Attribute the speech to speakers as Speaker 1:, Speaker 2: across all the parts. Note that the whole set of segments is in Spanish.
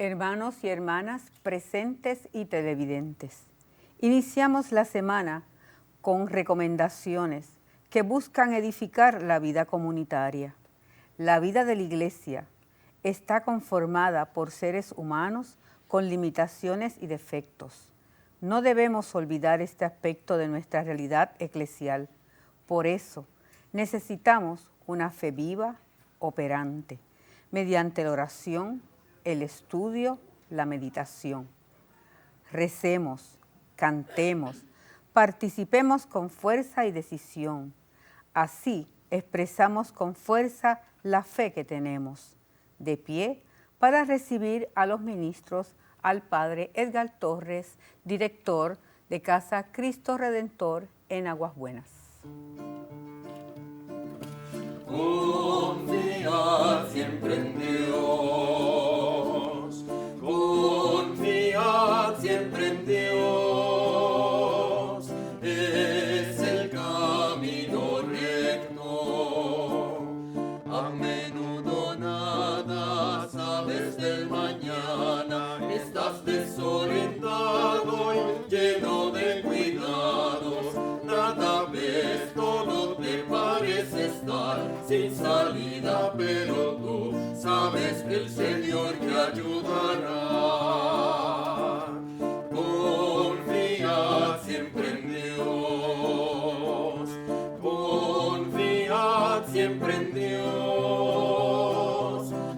Speaker 1: Hermanos y hermanas presentes y televidentes, iniciamos la semana con recomendaciones que buscan edificar la vida comunitaria. La vida de la Iglesia está conformada por seres humanos con limitaciones y defectos. No debemos olvidar este aspecto de nuestra realidad eclesial. Por eso, necesitamos una fe viva, operante, mediante la oración, el estudio, la meditación. Recemos, cantemos, participemos con fuerza y decisión. Así expresamos con fuerza la fe que tenemos. De pie para recibir a los ministros, al Padre Edgar Torres, director de Casa Cristo Redentor en Aguas Buenas.
Speaker 2: Confía siempre en Dios, confía siempre en Dios, es el camino recto. A menudo nada sabes del mañana, estás desorientado y lleno de cuidados, nada ves, todo te parece estar sin salida, pero tú sabes que el Señor te ayudará. Confía siempre en Dios, confía siempre en Dios,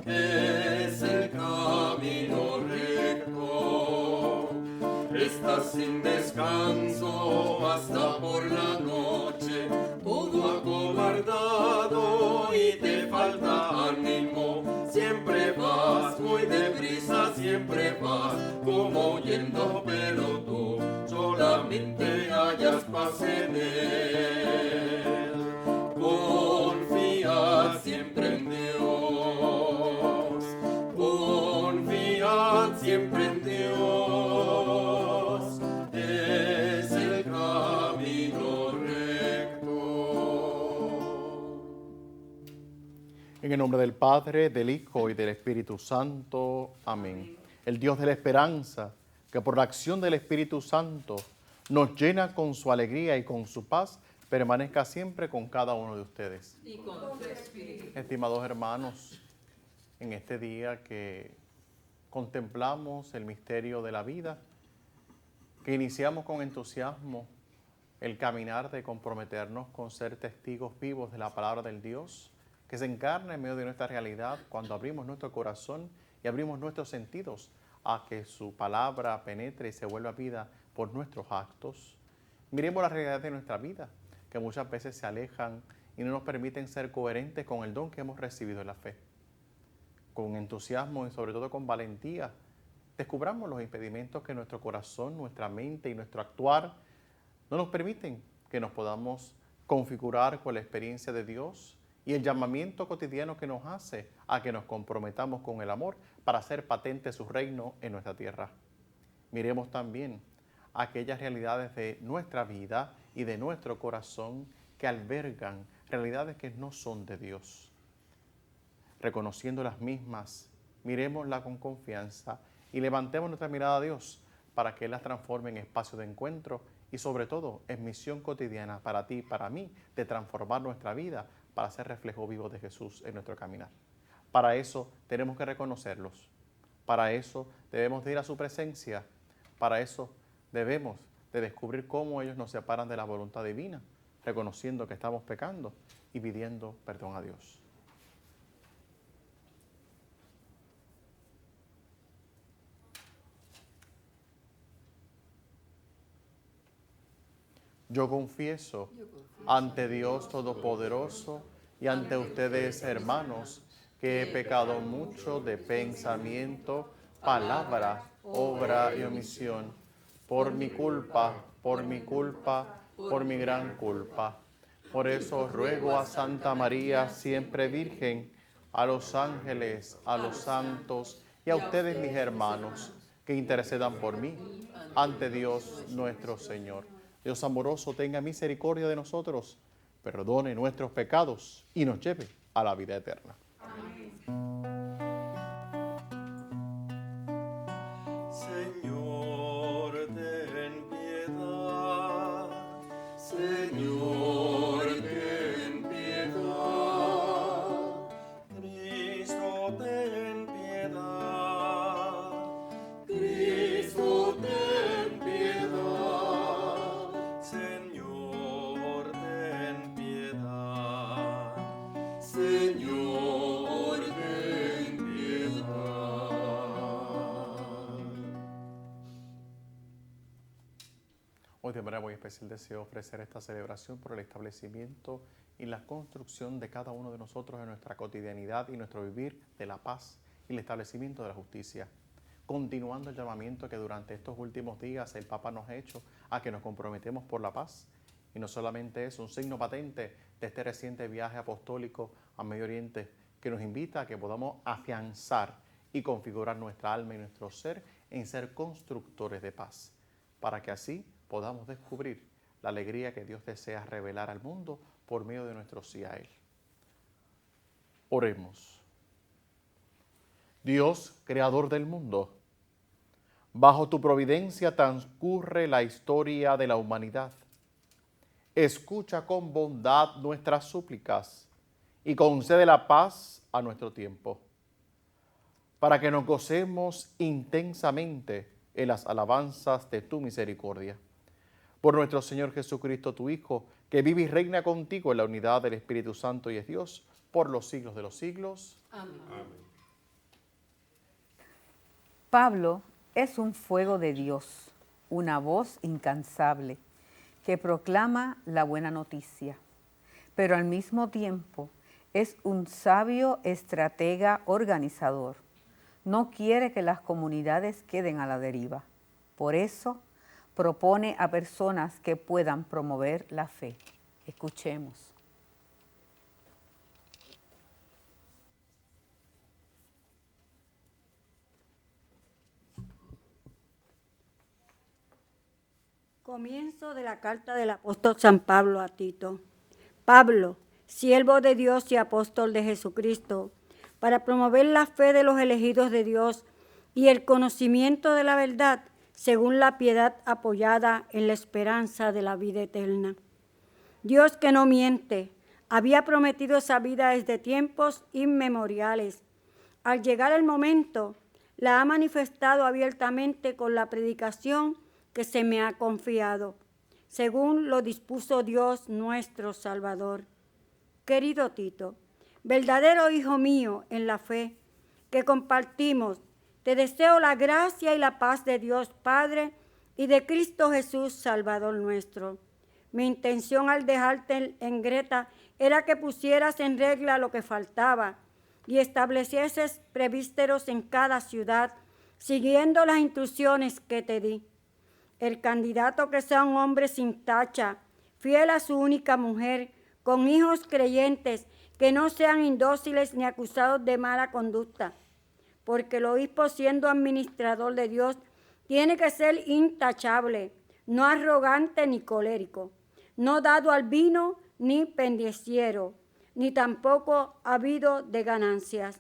Speaker 2: es el camino recto. Estás sin descanso hasta por la noche, todo acobardado y te falta ánimo. Siempre vas muy deprisa, siempre vas como huyendo, pero tú solamente hallas paz en él. Confía siempre en Dios, confía siempre en Dios, es el camino recto.
Speaker 3: En el nombre del Padre, del Hijo y del Espíritu Santo. Amén. El Dios de la esperanza, que por la acción del Espíritu Santo nos llena con su alegría y con su paz, permanezca siempre con cada uno de ustedes.
Speaker 4: Y con tu espíritu.
Speaker 3: Estimados hermanos, en este día que contemplamos el misterio de la vida, que iniciamos con entusiasmo el caminar de comprometernos con ser testigos vivos de la palabra del Dios, que se encarna en medio de nuestra realidad cuando abrimos nuestro corazón y abrimos nuestros sentidos a que su palabra penetre y se vuelva vida por nuestros actos. Miremos la realidad de nuestra vida, que muchas veces se alejan y no nos permiten ser coherentes con el don que hemos recibido en la fe. Con entusiasmo y sobre todo con valentía, descubramos los impedimentos que nuestro corazón, nuestra mente y nuestro actuar no nos permiten que nos podamos configurar con la experiencia de Dios y el llamamiento cotidiano que nos hace a que nos comprometamos con el amor para hacer patente su reino en nuestra tierra. Miremos también aquellas realidades de nuestra vida y de nuestro corazón que albergan realidades que no son de Dios. Reconociendo las mismas, miremoslas con confianza y levantemos nuestra mirada a Dios para que Él las transforme en espacio de encuentro y sobre todo en misión cotidiana para ti y para mí de transformar nuestra vida para ser reflejo vivo de Jesús en nuestro caminar. Para eso tenemos que reconocerlos, para eso debemos de ir a su presencia, para eso debemos de descubrir cómo ellos nos separan de la voluntad divina, reconociendo que estamos pecando y pidiendo perdón a Dios. Yo confieso ante Dios Todopoderoso y ante ustedes, hermanos, que he pecado mucho de pensamiento, palabra, obra y omisión, por mi culpa, por mi culpa, por mi gran culpa. Por eso ruego a Santa María, siempre Virgen, a los ángeles, a los santos y a ustedes, mis hermanos, que intercedan por mí ante Dios nuestro Señor. Dios amoroso, tenga misericordia de nosotros, perdone nuestros pecados y nos lleve a la vida eterna.
Speaker 4: Amén.
Speaker 3: Hoy de manera muy especial deseo ofrecer esta celebración por el establecimiento y la construcción de cada uno de nosotros en nuestra cotidianidad y nuestro vivir de la paz y el establecimiento de la justicia. Continuando el llamamiento que durante estos últimos días el Papa nos ha hecho a que nos comprometemos por la paz. Y no solamente es un signo patente de este reciente viaje apostólico a Medio Oriente que nos invita a que podamos afianzar y configurar nuestra alma y nuestro ser en ser constructores de paz, para que así podamos descubrir la alegría que Dios desea revelar al mundo por medio de nuestro sí a Él. Oremos. Dios, creador del mundo, bajo tu providencia transcurre la historia de la humanidad. Escucha con bondad nuestras súplicas y concede la paz a nuestro tiempo, para que nos gocemos intensamente en las alabanzas de tu misericordia. Por nuestro Señor Jesucristo, tu Hijo, que vive y reina contigo en la unidad del Espíritu Santo y es Dios, por los siglos de los siglos.
Speaker 4: Amén.
Speaker 2: Amén.
Speaker 1: Pablo es un fuego de Dios, una voz incansable que proclama la buena noticia, pero al mismo tiempo es un sabio estratega organizador. No quiere que las comunidades queden a la deriva. Por eso propone a personas que puedan promover la fe. Escuchemos.
Speaker 4: Comienzo de la carta del apóstol San Pablo a Tito. Pablo, siervo de Dios y apóstol de Jesucristo, para promover la fe de los elegidos de Dios y el conocimiento de la verdad, según la piedad apoyada en la esperanza de la vida eterna. Dios, que no miente, había prometido esa vida desde tiempos inmemoriales. Al llegar el momento, la ha manifestado abiertamente con la predicación que se me ha confiado, según lo dispuso Dios nuestro Salvador. Querido Tito, verdadero hijo mío en la fe que compartimos, te deseo la gracia y la paz de Dios Padre y de Cristo Jesús, Salvador nuestro. Mi intención al dejarte en Greta era que pusieras en regla lo que faltaba y establecieses presbíteros en cada ciudad, siguiendo las instrucciones que te di. El candidato que sea un hombre sin tacha, fiel a su única mujer, con hijos creyentes, que no sean indóciles ni acusados de mala conducta, porque el obispo, siendo administrador de Dios, tiene que ser intachable, no arrogante ni colérico, no dado al vino ni pendenciero, ni tampoco habido de ganancias.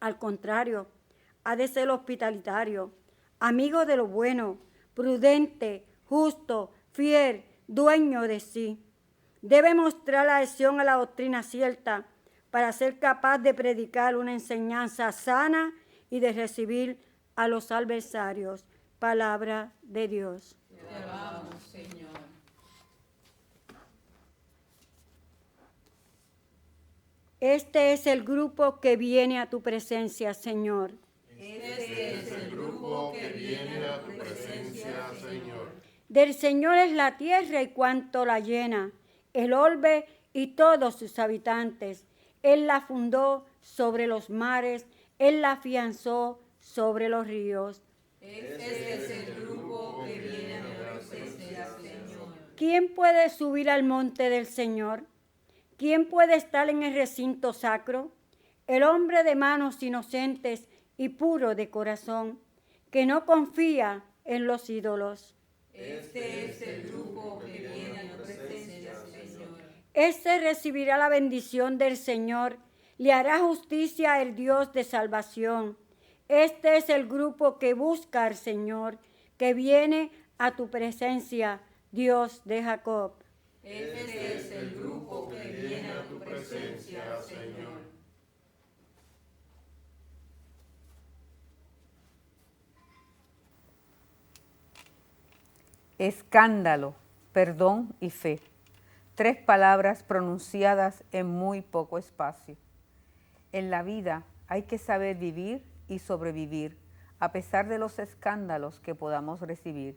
Speaker 4: Al contrario, ha de ser hospitalitario, amigo de lo bueno, prudente, justo, fiel, dueño de sí. Debe mostrar la adhesión a la doctrina cierta para ser capaz de predicar una enseñanza sana y de recibir a los adversarios. Palabra de Dios.
Speaker 5: Te alabamos, Señor.
Speaker 4: Este es el grupo que viene a tu presencia, Señor.
Speaker 5: Este es el grupo que viene a tu presencia, Señor.
Speaker 4: Del Señor es la tierra y cuanto la llena, el orbe y todos sus habitantes. Él la fundó sobre los mares, Él la afianzó sobre los ríos.
Speaker 5: Este es el grupo que viene a tu presencia, Señor.
Speaker 4: ¿Quién puede subir al monte del Señor? ¿Quién puede estar en el recinto sacro? El hombre de manos inocentes y puro de corazón, que no confía en los ídolos.
Speaker 5: Este es el grupo que viene a tu presencia, Señor.
Speaker 4: Este recibirá la bendición del Señor, le hará justicia el Dios de salvación. Este es el grupo que busca al Señor, que viene a tu presencia, Dios de Jacob.
Speaker 5: Este es el grupo que viene a tu presencia, Señor.
Speaker 1: Escándalo, perdón y fe. 3 palabras pronunciadas en muy poco espacio. En la vida hay que saber vivir y sobrevivir a pesar de los escándalos que podamos recibir.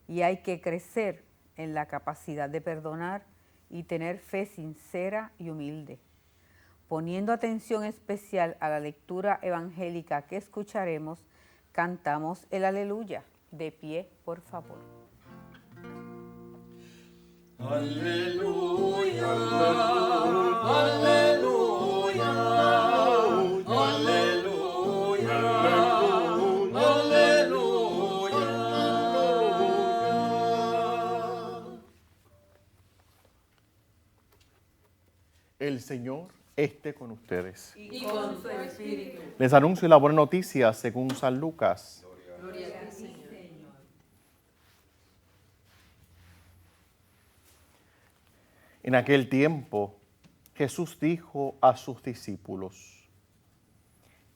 Speaker 1: y hay que crecer en la capacidad de perdonar y tener fe sincera y humilde. Poniendo atención especial a la lectura evangélica que escucharemos, cantamos el Aleluya. De pie, por favor.
Speaker 2: Aleluya, aleluya, aleluya, aleluya.
Speaker 3: El Señor esté con ustedes.
Speaker 5: Y con su espíritu.
Speaker 3: Les anuncio la buena noticia según San Lucas.
Speaker 5: Gloria a ti, Señor.
Speaker 3: En aquel tiempo, Jesús dijo a sus discípulos: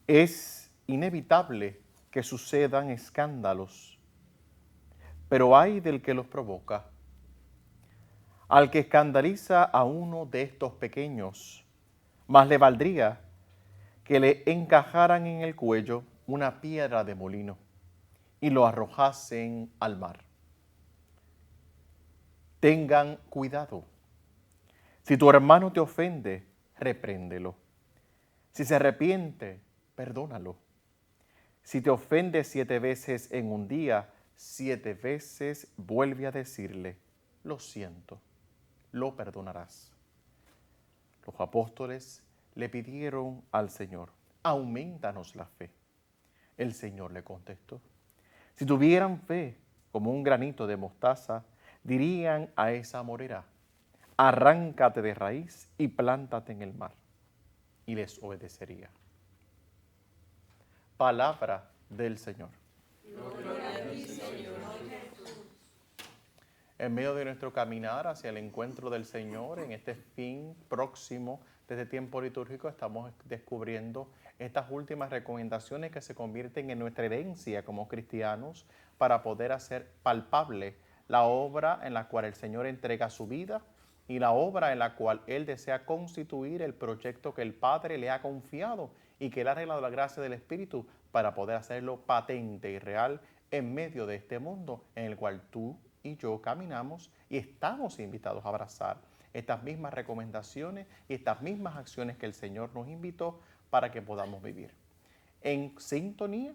Speaker 3: es inevitable que sucedan escándalos, pero ay del que los provoca. Al que escandaliza a uno de estos pequeños, más le valdría que le encajaran en el cuello una piedra de molino y lo arrojasen al mar. Tengan cuidado. Si tu hermano te ofende, repréndelo. Si se arrepiente, perdónalo. Si te ofende 7 veces en un día, 7 veces vuelve a decirle: lo siento, lo perdonarás. Los apóstoles le pidieron al Señor: aumentanos la fe. El Señor le contestó: si tuvieran fe como un granito de mostaza, dirían a esa morera: arráncate de raíz y plántate en el mar, y les obedecería. Palabra del Señor.
Speaker 5: Gloria a ti, Señor Jesús.
Speaker 3: En medio de nuestro caminar hacia el encuentro del Señor, en este fin próximo de este tiempo litúrgico, estamos descubriendo estas últimas recomendaciones que se convierten en nuestra herencia como cristianos para poder hacer palpable la obra en la cual el Señor entrega su vida y la obra en la cual Él desea constituir el proyecto que el Padre le ha confiado y que Él ha regalado la gracia del Espíritu para poder hacerlo patente y real en medio de este mundo en el cual tú y yo caminamos y estamos invitados a abrazar estas mismas recomendaciones y estas mismas acciones que el Señor nos invitó para que podamos vivir en sintonía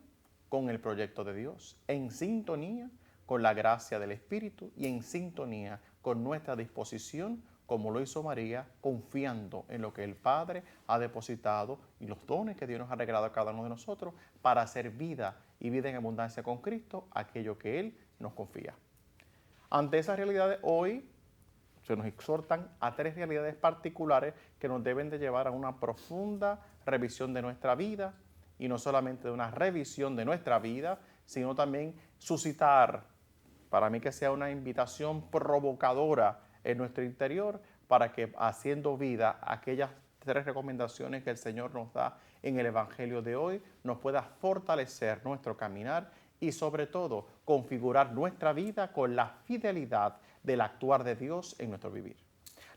Speaker 3: con el proyecto de Dios, en sintonía con la gracia del Espíritu y en sintonía con nuestra disposición, como lo hizo María, confiando en lo que el Padre ha depositado y los dones que Dios nos ha regalado a cada uno de nosotros para hacer vida y vida en abundancia con Cristo, aquello que Él nos confía. Ante esas realidades, hoy se nos exhortan a 3 realidades particulares que nos deben de llevar a una profunda revisión de nuestra vida, y no solamente de una revisión de nuestra vida, sino también suscitar, para mí que sea una invitación provocadora en nuestro interior, para que haciendo vida aquellas 3 recomendaciones que el Señor nos da en el Evangelio de hoy, nos pueda fortalecer nuestro caminar y sobre todo configurar nuestra vida con la fidelidad del actuar de Dios en nuestro vivir.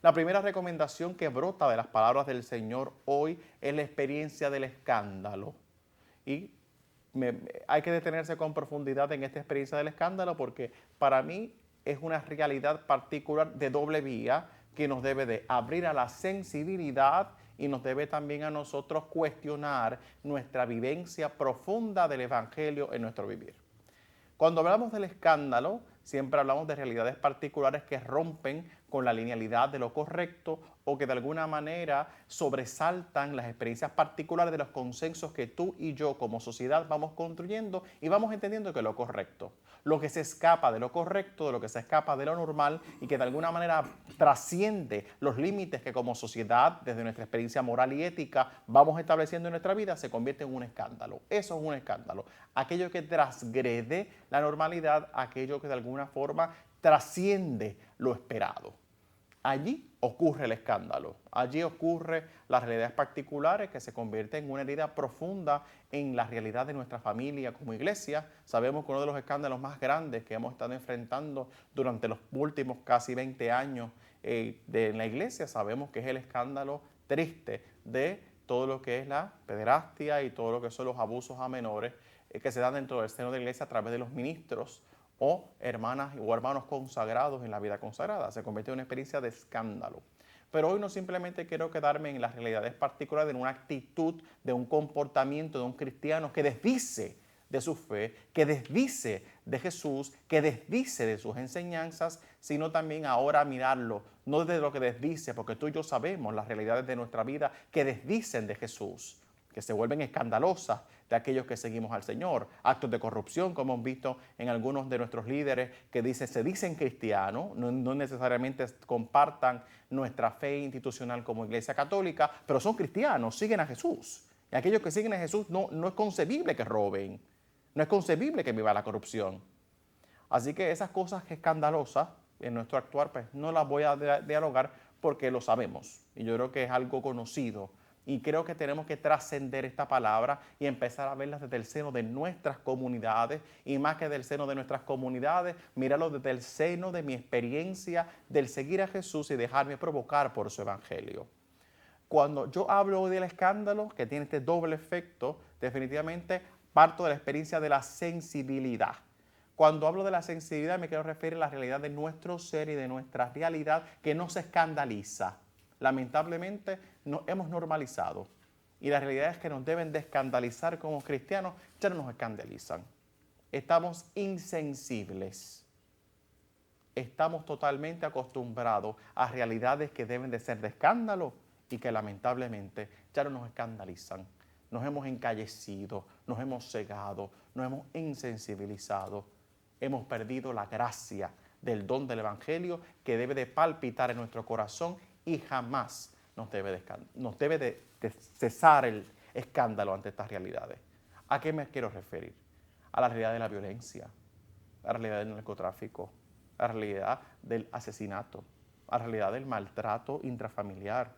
Speaker 3: La primera recomendación que brota de las palabras del Señor hoy es la experiencia del escándalo. Y hay que detenerse con profundidad en esta experiencia del escándalo porque para mí es una realidad particular de doble vía que nos debe de abrir a la sensibilidad y nos debe también a nosotros cuestionar nuestra vivencia profunda del Evangelio en nuestro vivir. Cuando hablamos del escándalo, siempre hablamos de realidades particulares que rompen con la linealidad de lo correcto o que de alguna manera sobresaltan las experiencias particulares de los consensos que tú y yo como sociedad vamos construyendo y vamos entendiendo que es lo correcto. Lo que se escapa de lo correcto, de lo que se escapa de lo normal y que de alguna manera trasciende los límites que como sociedad, desde nuestra experiencia moral y ética, vamos estableciendo en nuestra vida, se convierte en un escándalo. Eso es un escándalo. Aquello que transgrede la normalidad, aquello que de alguna forma trasciende lo esperado. Allí ocurre el escándalo, allí ocurre las realidades particulares que se convierten en una herida profunda en la realidad de nuestra familia como iglesia. Sabemos que uno de los escándalos más grandes que hemos estado enfrentando durante los últimos casi 20 años de la iglesia, sabemos que es el escándalo triste de todo lo que es la pederastia y todo lo que son los abusos a menores que se dan dentro del seno de la iglesia a través de los ministros o hermanas o hermanos consagrados en la vida consagrada. Se convierte en una experiencia de escándalo. Pero hoy no simplemente quiero quedarme en las realidades particulares, en una actitud, de un comportamiento de un cristiano que desdice de su fe, que desdice de Jesús, que desdice de sus enseñanzas, sino también ahora mirarlo, no desde lo que desdice, porque tú y yo sabemos las realidades de nuestra vida que desdicen de Jesús, que se vuelven escandalosas de aquellos que seguimos al Señor. Actos de corrupción, como hemos visto en algunos de nuestros líderes que se dicen cristianos, no necesariamente compartan nuestra fe institucional como Iglesia Católica, pero son cristianos, siguen a Jesús. Y aquellos que siguen a Jesús no es concebible que roben, no es concebible que viva la corrupción. Así que esas cosas escandalosas en nuestro actuar, pues no las voy a dialogar porque lo sabemos. Y yo creo que es algo conocido. Y creo que tenemos que trascender esta palabra y empezar a verlas desde el seno de nuestras comunidades. Y más que del seno de nuestras comunidades, míralo desde el seno de mi experiencia del seguir a Jesús y dejarme provocar por su evangelio. Cuando yo hablo del escándalo, que tiene este doble efecto, definitivamente parto de la experiencia de la sensibilidad. Cuando hablo de la sensibilidad me quiero referir a la realidad de nuestro ser y de nuestra realidad que no se escandaliza. Lamentablemente nos hemos normalizado y las realidades que nos deben de escandalizar como cristianos ya no nos escandalizan. Estamos insensibles. Estamos totalmente acostumbrados a realidades que deben de ser de escándalo y que lamentablemente ya no nos escandalizan. Nos hemos encallecido, nos hemos cegado, nos hemos insensibilizado. Hemos perdido la gracia del don del Evangelio que debe de palpitar en nuestro corazón y jamás nos debe de cesar el escándalo ante estas realidades. ¿A qué me quiero referir? A la realidad de la violencia, a la realidad del narcotráfico, a la realidad del asesinato, a la realidad del maltrato intrafamiliar,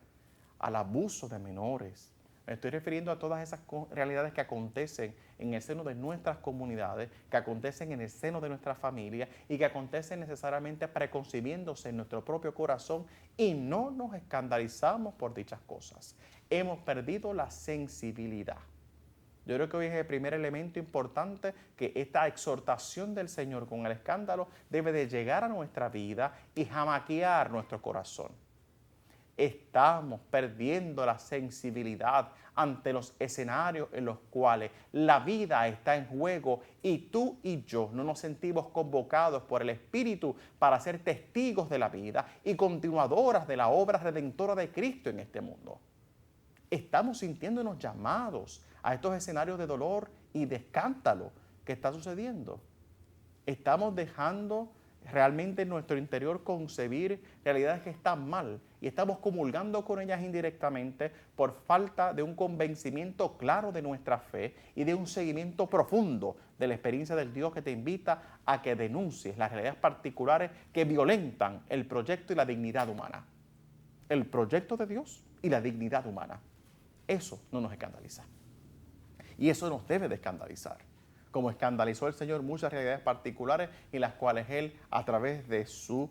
Speaker 3: al abuso de menores. Me estoy refiriendo a todas esas realidades que acontecen en el seno de nuestras comunidades, que acontecen en el seno de nuestra familia y que acontecen necesariamente preconcibiéndose en nuestro propio corazón y no nos escandalizamos por dichas cosas. Hemos perdido la sensibilidad. Yo creo que hoy es el primer elemento importante que esta exhortación del Señor con el escándalo debe de llegar a nuestra vida y jamaquear nuestro corazón. Estamos perdiendo la sensibilidad ante los escenarios en los cuales la vida está en juego y tú y yo no nos sentimos convocados por el Espíritu para ser testigos de la vida y continuadoras de la obra redentora de Cristo en este mundo. Estamos sintiéndonos llamados a estos escenarios de dolor y de escándalo que está sucediendo. Estamos dejando realmente en nuestro interior concebir realidades que están mal y estamos comulgando con ellas indirectamente por falta de un convencimiento claro de nuestra fe y de un seguimiento profundo de la experiencia del Dios que te invita a que denuncies las realidades particulares que violentan el proyecto y la dignidad humana. El proyecto de Dios y la dignidad humana. Eso no nos escandaliza. Y eso nos debe de escandalizar. Como escandalizó el Señor muchas realidades particulares en las cuales Él, a través de su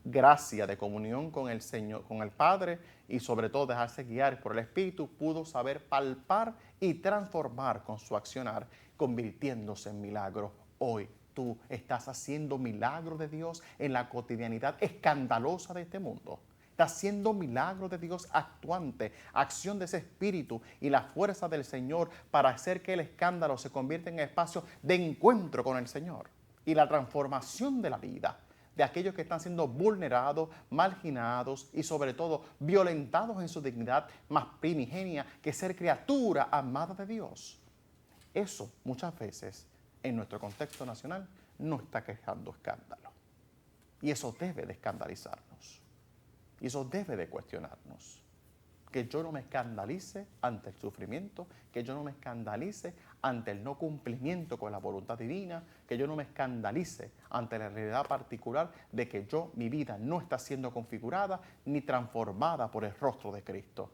Speaker 3: gracia de comunión con el Señor, con el Padre, y sobre todo dejarse guiar por el Espíritu, pudo saber palpar y transformar con su accionar, convirtiéndose en milagro. Hoy tú estás haciendo milagro de Dios en la cotidianidad escandalosa de este mundo. Está haciendo milagro de Dios actuante, acción de ese Espíritu y la fuerza del Señor para hacer que el escándalo se convierta en espacio de encuentro con el Señor y la transformación de la vida de aquellos que están siendo vulnerados, marginados y sobre todo violentados en su dignidad más primigenia que ser criatura amada de Dios. Eso muchas veces en nuestro contexto nacional no está creando escándalo y eso debe de escandalizarnos. Y eso debe de cuestionarnos. Que yo no me escandalice ante el sufrimiento, que yo no me escandalice ante el no cumplimiento con la voluntad divina, que yo no me escandalice ante la realidad particular de que mi vida no está siendo configurada ni transformada por el rostro de Cristo.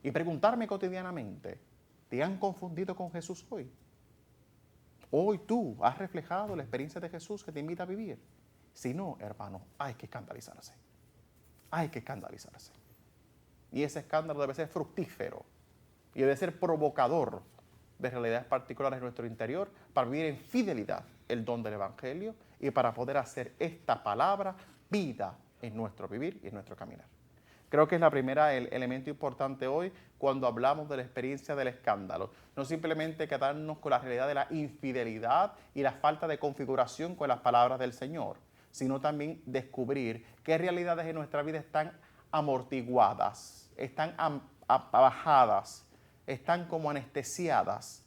Speaker 3: Y preguntarme cotidianamente, ¿te han confundido con Jesús hoy? Hoy tú has reflejado la experiencia de Jesús que te invita a vivir. Si no, hermano, hay que escandalizarse. Hay que escandalizarse. Y ese escándalo debe ser fructífero y debe ser provocador de realidades particulares en nuestro interior para vivir en fidelidad el don del Evangelio y para poder hacer esta palabra vida en nuestro vivir y en nuestro caminar. Creo que es la primera, el elemento importante hoy cuando hablamos de la experiencia del escándalo. No simplemente quedarnos con la realidad de la infidelidad y la falta de configuración con las palabras del Señor, sino también descubrir qué realidades en nuestra vida están amortiguadas, están abajadas, están como anestesiadas,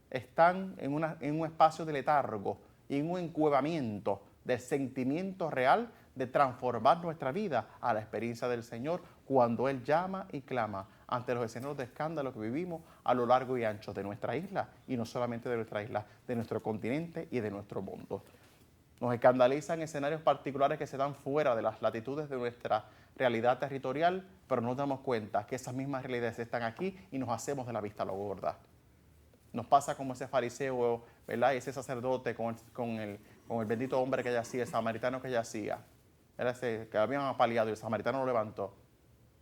Speaker 3: están en un espacio de letargo y en un encuevamiento del sentimiento real de transformar nuestra vida a la experiencia del Señor cuando Él llama y clama ante los escenarios de escándalo que vivimos a lo largo y ancho de nuestra isla, y no solamente de nuestra isla, de nuestro continente y de nuestro mundo. Nos escandalizan escenarios particulares que se dan fuera de las latitudes de nuestra realidad territorial, pero no nos damos cuenta que esas mismas realidades están aquí y nos hacemos de la vista lo gorda. Nos pasa como ese fariseo, ¿verdad? Ese sacerdote con el bendito hombre que yacía, el samaritano que yacía. Era ese que habían apaleado y el samaritano lo levantó.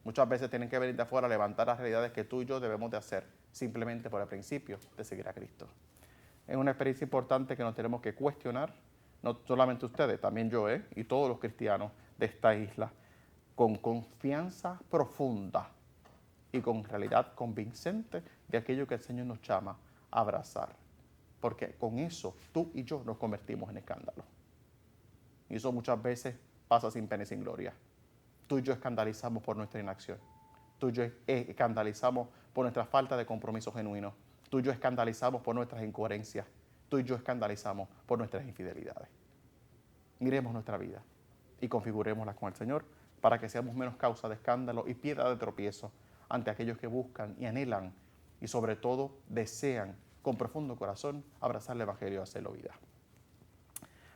Speaker 3: Muchas veces tienen que venir de afuera a levantar las realidades que tú y yo debemos de hacer, simplemente por el principio de seguir a Cristo. Es una experiencia importante que nos tenemos que cuestionar, no solamente ustedes, también yo, y todos los cristianos de esta isla, con confianza profunda y con realidad convincente de aquello que el Señor nos llama a abrazar. Porque con eso tú y yo nos convertimos en escándalo. Y eso muchas veces pasa sin pena y sin gloria. Tú y yo escandalizamos por nuestra inacción. Tú y yo escandalizamos por nuestra falta de compromiso genuino. Tú y yo escandalizamos por nuestras incoherencias. Tú y yo escandalizamos por nuestras infidelidades. Miremos nuestra vida y configurémosla con el Señor para que seamos menos causa de escándalo y piedra de tropiezo ante aquellos que buscan y anhelan y sobre todo desean con profundo corazón abrazar el Evangelio y hacerlo vida.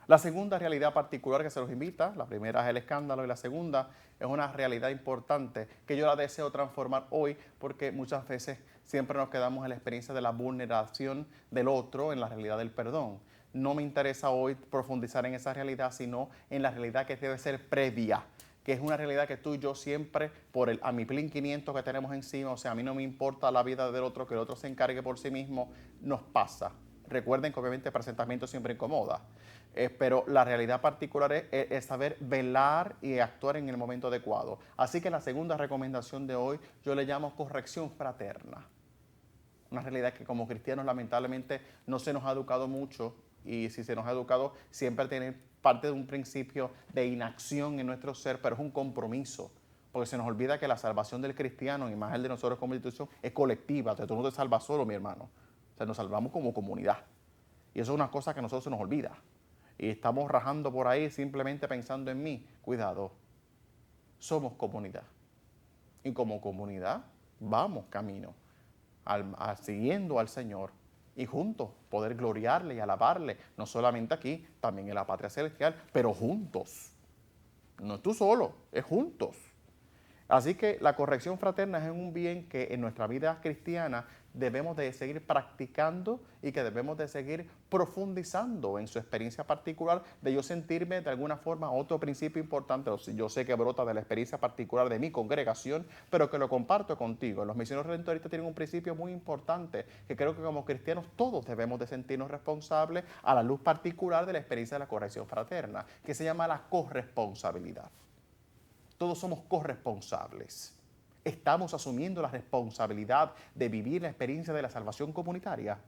Speaker 3: La segunda realidad particular que se nos invita, la primera es el escándalo y la segunda es una realidad importante que yo la deseo transformar hoy porque muchas veces siempre nos quedamos en la experiencia de la vulneración del otro en la realidad del perdón. No me interesa hoy profundizar en esa realidad, sino en la realidad que debe ser previa, que es una realidad que tú y yo siempre, por el amiplín 500 que tenemos encima, o sea, a mí no me importa la vida del otro, que el otro se encargue por sí mismo, nos pasa. Recuerden que obviamente el presentamiento siempre incomoda, pero la realidad particular es saber velar y actuar en el momento adecuado. Así que la segunda recomendación de hoy yo le llamo corrección fraterna. Una realidad que como cristianos lamentablemente no se nos ha educado mucho, y si se nos ha educado siempre tiene parte de un principio de inacción en nuestro ser, pero es un compromiso. Porque se nos olvida que la salvación del cristiano, y más el de nosotros como institución, es colectiva. O sea, tú no te salvas solo, mi hermano. O sea, nos salvamos como comunidad. Y eso es una cosa que a nosotros se nos olvida. Y estamos rajando por ahí simplemente pensando en mí. Cuidado. Somos comunidad. Y como comunidad vamos camino siguiendo al Señor. Y juntos poder gloriarle y alabarle. No solamente aquí, también en la patria celestial, pero juntos. No tú solo, es juntos. Así que la corrección fraterna es un bien que en nuestra vida cristiana debemos de seguir practicando y que debemos de seguir profundizando en su experiencia particular de yo sentirme de alguna forma. Otro principio importante, yo sé que brota de la experiencia particular de mi congregación, pero que lo comparto contigo. Los misioneros redentoristas tienen un principio muy importante que creo que como cristianos todos debemos de sentirnos responsables a la luz particular de la experiencia de la corrección fraterna, que se llama la corresponsabilidad. Todos somos corresponsables. Estamos asumiendo la responsabilidad de vivir la experiencia de la salvación comunitaria.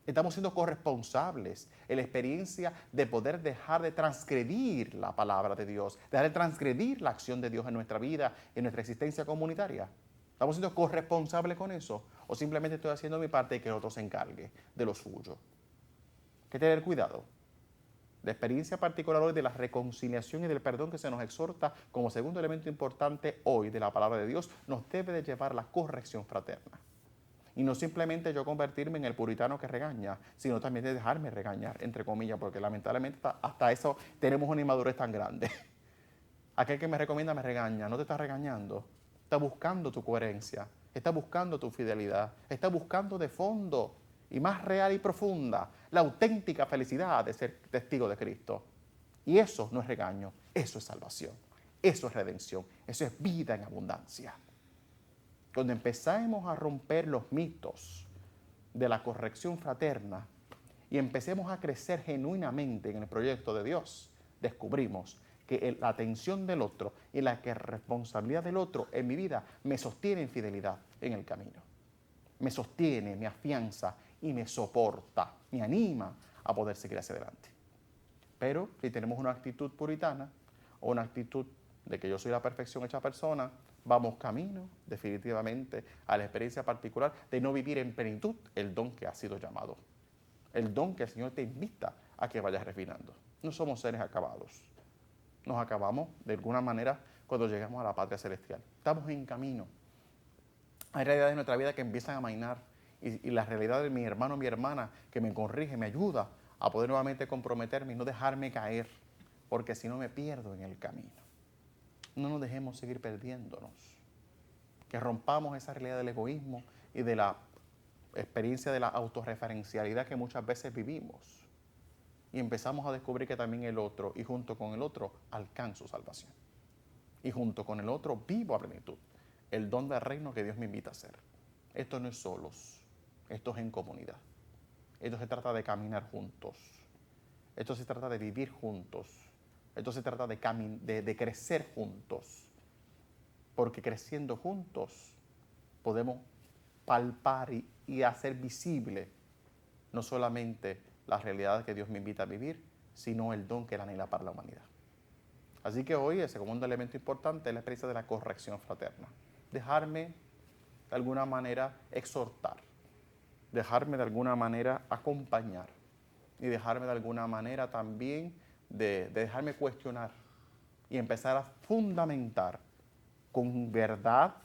Speaker 3: Estamos siendo corresponsables en la experiencia de poder dejar de transgredir la palabra de Dios, dejar de transgredir la acción de Dios en nuestra vida, en nuestra existencia comunitaria. ¿Estamos siendo corresponsables con eso? ¿O simplemente estoy haciendo mi parte y que el otro se encargue de lo suyo? Hay que tener cuidado. La experiencia particular hoy de la reconciliación y del perdón que se nos exhorta como segundo elemento importante hoy de la palabra de Dios nos debe de llevar a la corrección fraterna. Y no simplemente yo convertirme en el puritano que regaña, sino también de dejarme regañar, entre comillas, porque lamentablemente hasta eso tenemos una inmadurez tan grande. Aquel que me recomienda me regaña, no te está regañando, está buscando tu coherencia, está buscando tu fidelidad, está buscando de fondo y más real y profunda la auténtica felicidad de ser testigo de Cristo. Y eso no es regaño, eso es salvación, eso es redención, eso es vida en abundancia. Cuando empezamos a romper los mitos de la corrección fraterna y empecemos a crecer genuinamente en el proyecto de Dios, descubrimos que la atención del otro y la responsabilidad del otro en mi vida me sostiene en fidelidad en el camino. Me sostiene, me afianza y me soporta, me anima a poder seguir hacia adelante. Pero si tenemos una actitud puritana o una actitud de que yo soy la perfección hecha persona, vamos camino definitivamente a la experiencia particular de no vivir en plenitud el don que ha sido llamado. El don que el Señor te invita a que vayas refinando. No somos seres acabados. Nos acabamos de alguna manera cuando llegamos a la patria celestial. Estamos en camino. Hay realidades de nuestra vida que empiezan a amainar y la realidad de mi hermano, mi hermana, que me corrige, me ayuda a poder nuevamente comprometerme y no dejarme caer, porque si no me pierdo en el camino. No nos dejemos seguir perdiéndonos. Que rompamos esa realidad del egoísmo y de la experiencia de la autorreferencialidad que muchas veces vivimos. Y empezamos a descubrir que también el otro, y junto con el otro, alcanzo salvación. Y junto con el otro, vivo a plenitud el don del reino que Dios me invita a hacer. Esto no es solos, esto es en comunidad. Esto se trata de caminar juntos. Esto se trata de vivir juntos. Esto se trata de crecer juntos. Porque creciendo juntos podemos palpar y hacer visible no solamente la realidad que Dios me invita a vivir, sino el don que Él anhela para la humanidad. Así que hoy el segundo elemento importante es la experiencia de la corrección fraterna. Dejarme de alguna manera exhortar, dejarme de alguna manera acompañar y dejarme de alguna manera también de dejarme cuestionar y empezar a fundamentar con verdad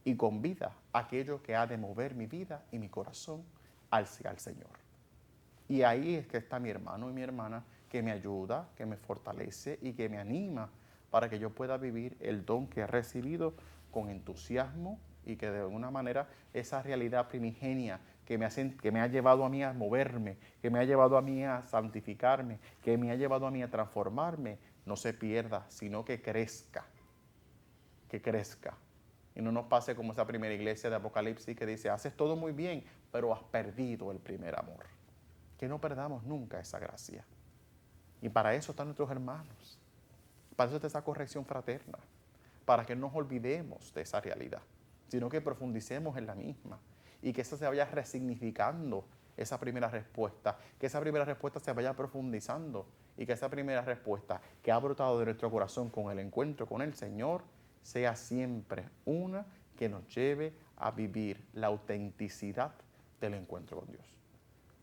Speaker 3: y con vida aquello que ha de mover mi vida y mi corazón hacia el Señor. Y ahí es que está mi hermano y mi hermana que me ayuda, que me fortalece y que me anima para que yo pueda vivir el don que he recibido con entusiasmo y que de alguna manera esa realidad primigenia que me ha llevado a mí a moverme, que me ha llevado a mí a santificarme, que me ha llevado a mí a transformarme, no se pierda, sino que crezca. Que crezca. Y no nos pase como esa primera iglesia de Apocalipsis que dice, haces todo muy bien, pero has perdido el primer amor. Que no perdamos nunca esa gracia. Y para eso están nuestros hermanos. Para eso está esa corrección fraterna. Para que no nos olvidemos de esa realidad, sino que profundicemos en la misma. Y que esa se vaya resignificando, esa primera respuesta. Que esa primera respuesta se vaya profundizando. Y que esa primera respuesta que ha brotado de nuestro corazón con el encuentro con el Señor, sea siempre una que nos lleve a vivir la autenticidad del encuentro con Dios.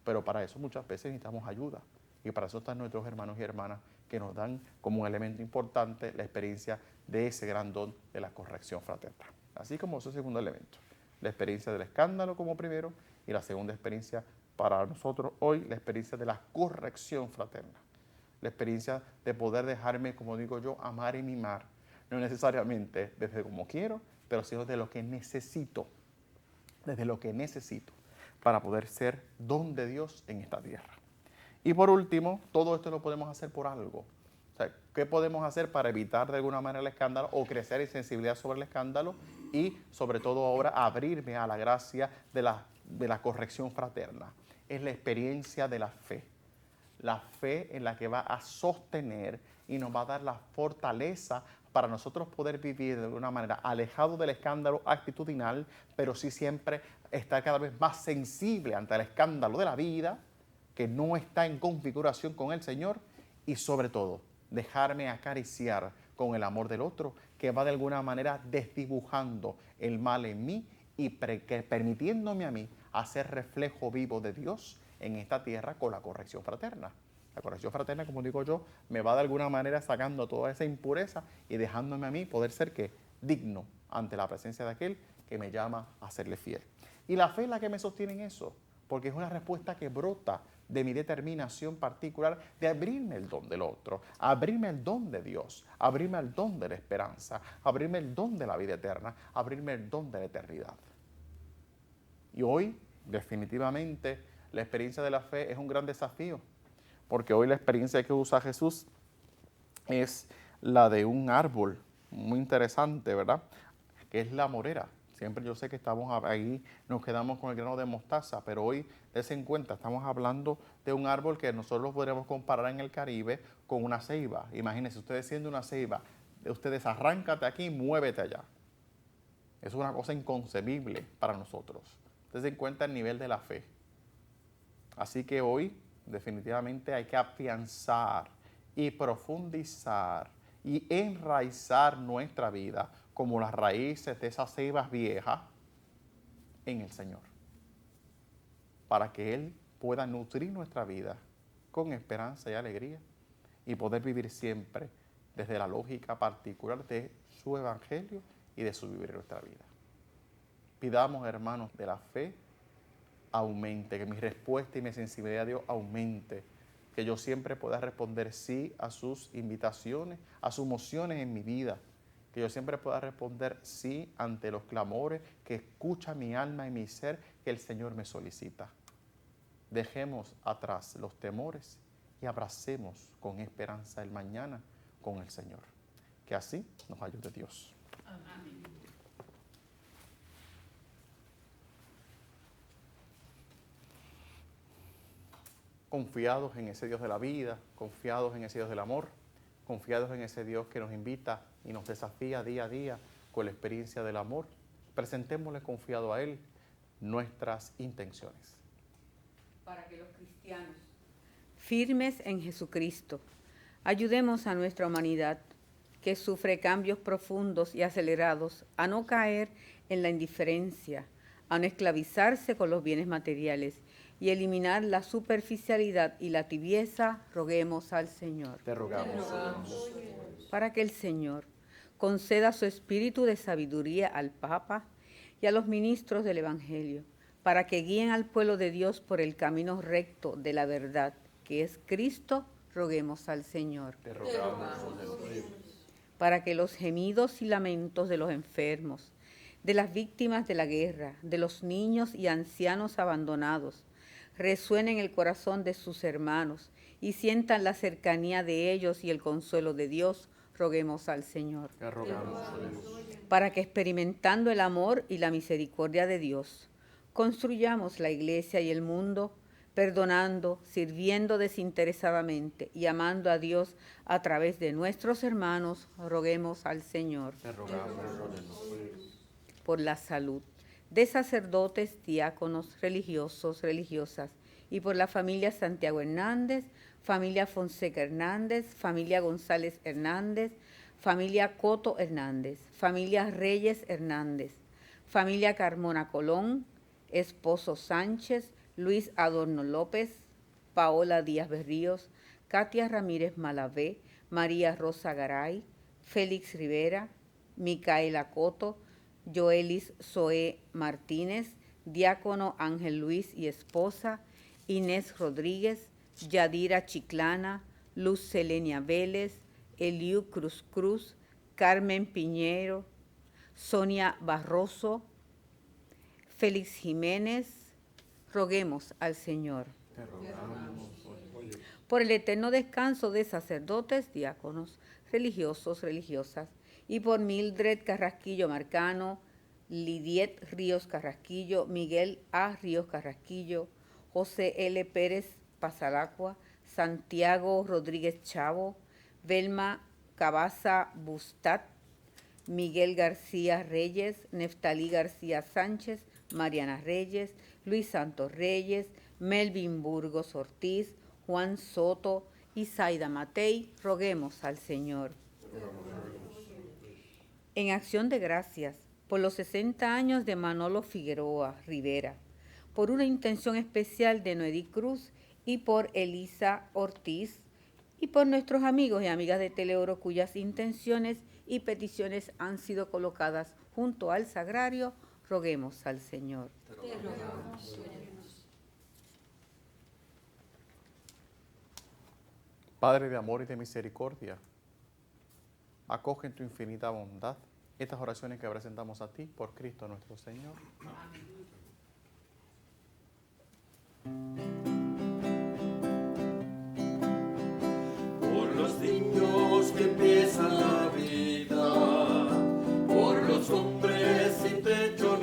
Speaker 3: Pero para eso muchas veces necesitamos ayuda. Y para eso están nuestros hermanos y hermanas que nos dan como un elemento importante la experiencia de ese gran don de la corrección fraterna. Así como ese segundo elemento, la experiencia del escándalo como primero y la segunda experiencia para nosotros hoy, la experiencia de la corrección fraterna. La experiencia de poder dejarme, como digo yo, amar y mimar. No necesariamente desde como quiero, pero sino de lo que necesito. Desde lo que necesito para poder ser don de Dios en esta tierra. Y por último, todo esto lo podemos hacer por algo. O sea, ¿qué podemos hacer para evitar de alguna manera el escándalo o crecer en sensibilidad sobre el escándalo? Y sobre todo ahora abrirme a la gracia de la corrección fraterna. Es la experiencia de la fe. La fe en la que va a sostener y nos va a dar la fortaleza para nosotros poder vivir de alguna manera alejado del escándalo actitudinal, pero sí siempre estar cada vez más sensible ante el escándalo de la vida, que no está en configuración con el Señor, y sobre todo dejarme acariciar con el amor del otro, que va de alguna manera desdibujando el mal en mí y permitiéndome a mí hacer reflejo vivo de Dios en esta tierra con la corrección fraterna. La corrección fraterna, como digo yo, me va de alguna manera sacando toda esa impureza y dejándome a mí poder ser digno ante la presencia de aquel que me llama a serle fiel. Y la fe es la que me sostiene en eso, porque es una respuesta que brota de mi determinación particular de abrirme el don del otro, abrirme el don de Dios, abrirme el don de la esperanza, abrirme el don de la vida eterna, abrirme el don de la eternidad. Y hoy, definitivamente, la experiencia de la fe es un gran desafío, porque hoy la experiencia que usa Jesús es la de un árbol muy interesante, ¿verdad? Que es la morera. Siempre yo sé que estamos ahí, nos quedamos con el grano de mostaza, pero hoy, dense en cuenta, estamos hablando de un árbol que nosotros podríamos comparar en el Caribe con una ceiba. Imagínense, ustedes siendo una ceiba, ustedes arráncate aquí y muévete allá. Es una cosa inconcebible para nosotros. Dense en cuenta el nivel de la fe. Así que hoy, definitivamente, hay que afianzar y profundizar y enraizar nuestra vida como las raíces de esas ceibas viejas en el Señor, para que Él pueda nutrir nuestra vida con esperanza y alegría y poder vivir siempre desde la lógica particular de su evangelio y de su vivir en nuestra vida. Pidamos, hermanos, de la fe aumente, que mi respuesta y mi sensibilidad a Dios aumente, que yo siempre pueda responder sí a sus invitaciones, a sus mociones en mi vida, que yo siempre pueda responder sí ante los clamores que escucha mi alma y mi ser, que el Señor me solicita. Dejemos atrás los temores y abracemos con esperanza el mañana con el Señor. Que así nos ayude Dios. Amén. Confiados en ese Dios de la vida, confiados en ese Dios del amor, confiados en ese Dios que nos invita y nos desafía día a día con la experiencia del amor, presentémosle confiado a Él nuestras intenciones.
Speaker 1: Para que los cristianos, firmes en Jesucristo, ayudemos a nuestra humanidad, que sufre cambios profundos y acelerados, a no caer en la indiferencia, a no esclavizarse con los bienes materiales y eliminar la superficialidad y la tibieza, roguemos al Señor.
Speaker 3: Te rogamos,
Speaker 1: para que el Señor conceda su espíritu de sabiduría al Papa y a los ministros del Evangelio, para que guíen al pueblo de Dios por el camino recto de la verdad, que es Cristo, roguemos al Señor.
Speaker 3: Te rogamos,
Speaker 1: para que los gemidos y lamentos de los enfermos, de las víctimas de la guerra, de los niños y ancianos abandonados, resuenen en el corazón de sus hermanos y sientan la cercanía de ellos y el consuelo de Dios, roguemos al Señor.
Speaker 3: te rogamos,
Speaker 1: Para que experimentando el amor y la misericordia de Dios, construyamos la iglesia y el mundo, perdonando, sirviendo desinteresadamente y amando a Dios a través de nuestros hermanos, roguemos al Señor.
Speaker 3: te rogamos,
Speaker 1: Por la salud de sacerdotes, diáconos, religiosos, religiosas, y por la familia Santiago Hernández, familia Fonseca Hernández, familia González Hernández, familia Coto Hernández, familia Reyes Hernández, familia Carmona Colón, esposo Sánchez, Luis Adorno López, Paola Díaz Berríos, Katia Ramírez Malavé, María Rosa Garay, Félix Rivera, Micaela Coto, Joelis Zoé Martínez, diácono Ángel Luis y esposa, Inés Rodríguez, Yadira Chiclana, Luz Selenia Vélez, Eliu Cruz Cruz, Carmen Piñero, Sonia Barroso, Félix Jiménez, roguemos al Señor.
Speaker 3: te rogamos.
Speaker 1: Por el eterno descanso de sacerdotes, diáconos, religiosos, religiosas, y por Mildred Carrasquillo Marcano, Lidiet Ríos Carrasquillo, Miguel A. Ríos Carrasquillo, José L. Pérez Pasalacua, Santiago Rodríguez Chavo, Velma Cabaza Bustat, Miguel García Reyes, Neftalí García Sánchez, Mariana Reyes, Luis Santos Reyes, Melvin Burgos Ortiz, Juan Soto y Zaida Matei, roguemos al Señor. En acción de gracias por los 60 años de Manolo Figueroa Rivera, por una intención especial de Noedí Cruz y por Elisa Ortiz, y por nuestros amigos y amigas de Teleoro cuyas intenciones y peticiones han sido colocadas junto al sagrario, roguemos al Señor.
Speaker 3: Padre de amor y de misericordia, acoge en tu infinita bondad estas oraciones que presentamos a ti por Cristo nuestro Señor.
Speaker 2: Por los niños que empiezan la vida, por los hombres sin techo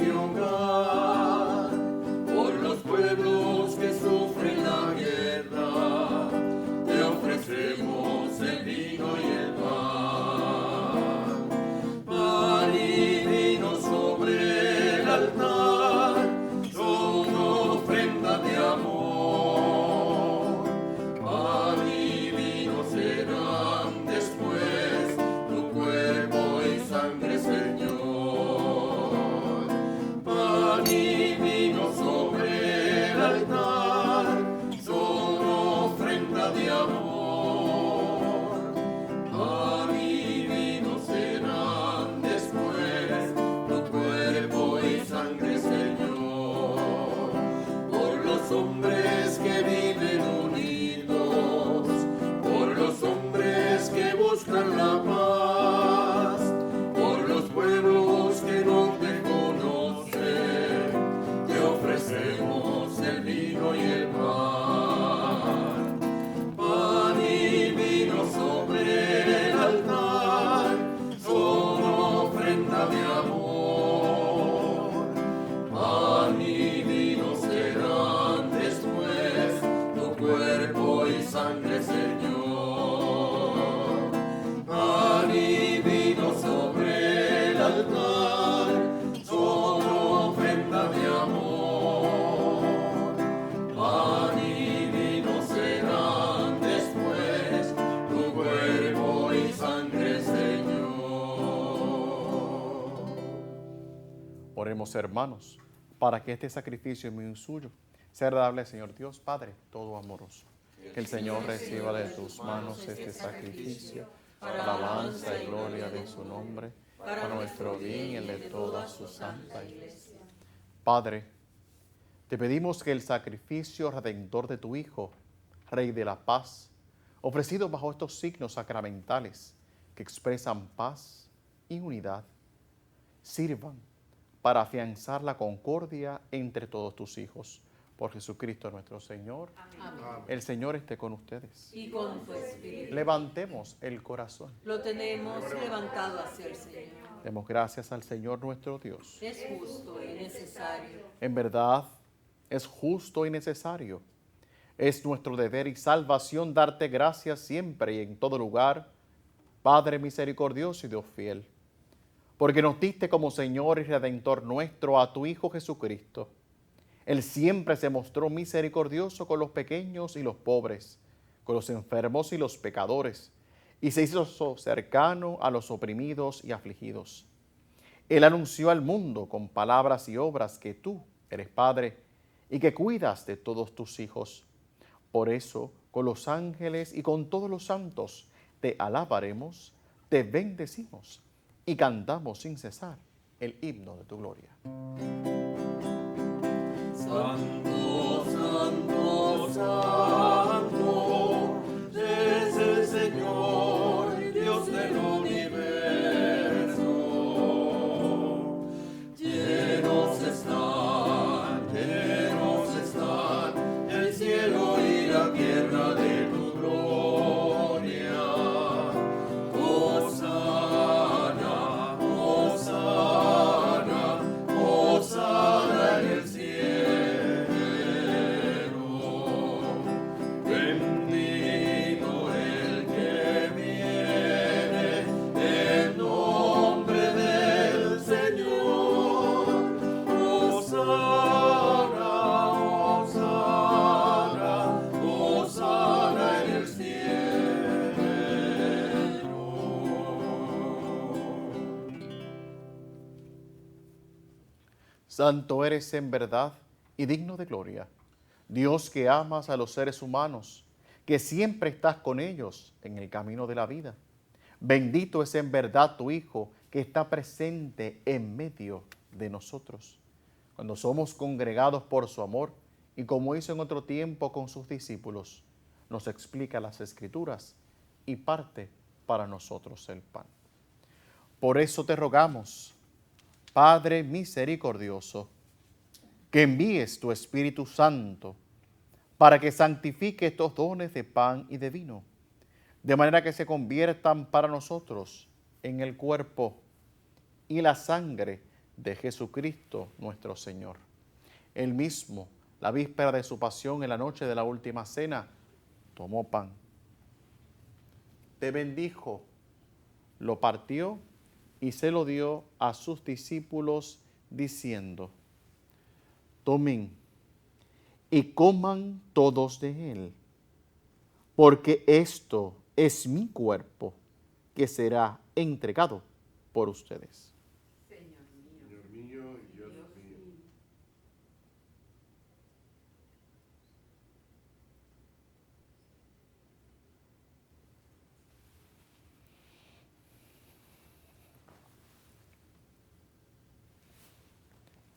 Speaker 5: sangre, Señor. Pan y vino sobre el altar, son ofrenda de amor. Pan y vino serán después tu cuerpo y sangre, Señor.
Speaker 3: Oremos, hermanos, para que este sacrificio mío y suyo sea agradable al Señor Dios Padre todo amoroso. Que el Señor reciba de tus manos este sacrificio para alabanza y gloria de su nombre, para nuestro bien y el de toda su santa iglesia. Padre, te pedimos que el sacrificio redentor de tu Hijo, Rey de la paz, ofrecido bajo estos signos sacramentales que expresan paz y unidad, sirvan para afianzar la concordia entre todos tus hijos. Por Jesucristo nuestro Señor.
Speaker 6: Amén.
Speaker 3: El Señor esté con ustedes.
Speaker 6: Y con tu espíritu.
Speaker 3: Levantemos el corazón.
Speaker 6: Lo tenemos levantado hacia el Señor.
Speaker 3: Demos gracias al Señor nuestro Dios.
Speaker 6: Es justo y necesario.
Speaker 3: En verdad, es justo y necesario. Es nuestro deber y salvación darte gracias siempre y en todo lugar, Padre misericordioso y Dios fiel, porque nos diste como Señor y Redentor nuestro a tu Hijo Jesucristo. Él siempre se mostró misericordioso con los pequeños y los pobres, con los enfermos y los pecadores, y se hizo cercano a los oprimidos y afligidos. Él anunció al mundo con palabras y obras que tú eres Padre y que cuidas de todos tus hijos. Por eso, con los ángeles y con todos los santos, te alabaremos, te bendecimos y cantamos sin cesar el himno de tu gloria.
Speaker 5: Santo, santo, santo, es el Señor, Dios del universo. Llenos están el cielo y la tierra de tu gloria. Hosana, Hosana, Hosana en el cielo. Bendito el que viene en nombre del Señor. Hosana, Hosana, Hosana en el cielo.
Speaker 3: Santo eres en verdad y digno de gloria, Dios que amas a los seres humanos, que siempre estás con ellos en el camino de la vida. Bendito es en verdad tu Hijo, que está presente en medio de nosotros, cuando somos congregados por su amor, y como hizo en otro tiempo con sus discípulos, nos explica las Escrituras y parte para nosotros el pan. Por eso te rogamos, Padre misericordioso, que envíes tu Espíritu Santo para que santifique estos dones de pan y de vino, de manera que se conviertan para nosotros en el cuerpo y la sangre de Jesucristo nuestro Señor. Él mismo, la víspera de su pasión, en la noche de la última cena, tomó pan, te bendijo, lo partió y se lo dio a sus discípulos diciendo: tomen y coman todos de él, porque esto es mi cuerpo que será entregado por ustedes.
Speaker 5: Señor mío y Dios mío.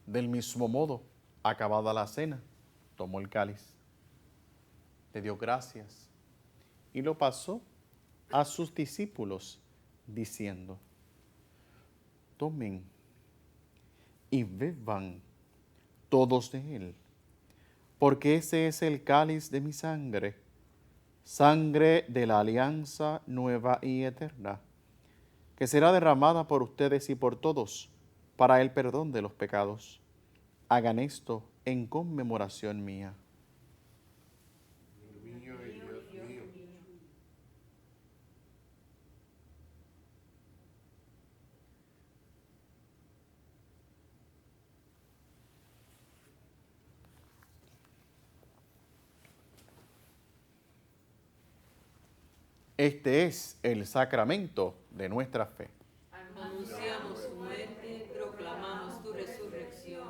Speaker 3: Del mismo modo, acabada la cena, tomó el cáliz, te dio gracias y lo pasó a sus discípulos diciendo: tomen y beban todos de él, porque ese es el cáliz de mi sangre, sangre de la alianza nueva y eterna, que será derramada por ustedes y por todos para el perdón de los pecados. Hagan esto en conmemoración mía.
Speaker 5: Señor mío y Dios mío.
Speaker 3: Este es el sacramento de nuestra fe.
Speaker 6: Anunciamos tu muerte, proclamamos tu resurrección.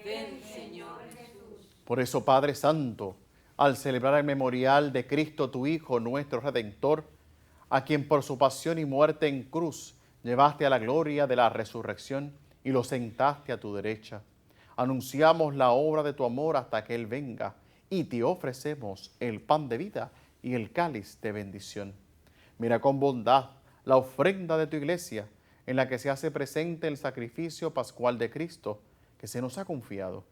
Speaker 6: Ven, Señor Jesús.
Speaker 3: Por eso, Padre Santo, al celebrar el memorial de Cristo, tu Hijo, nuestro Redentor, a quien por su pasión y muerte en cruz llevaste a la gloria de la resurrección y lo sentaste a tu derecha, anunciamos la obra de tu amor hasta que Él venga y te ofrecemos el pan de vida y el cáliz de bendición. Mira con bondad la ofrenda de tu iglesia, en la que se hace presente el sacrificio pascual de Cristo que se nos ha confiado,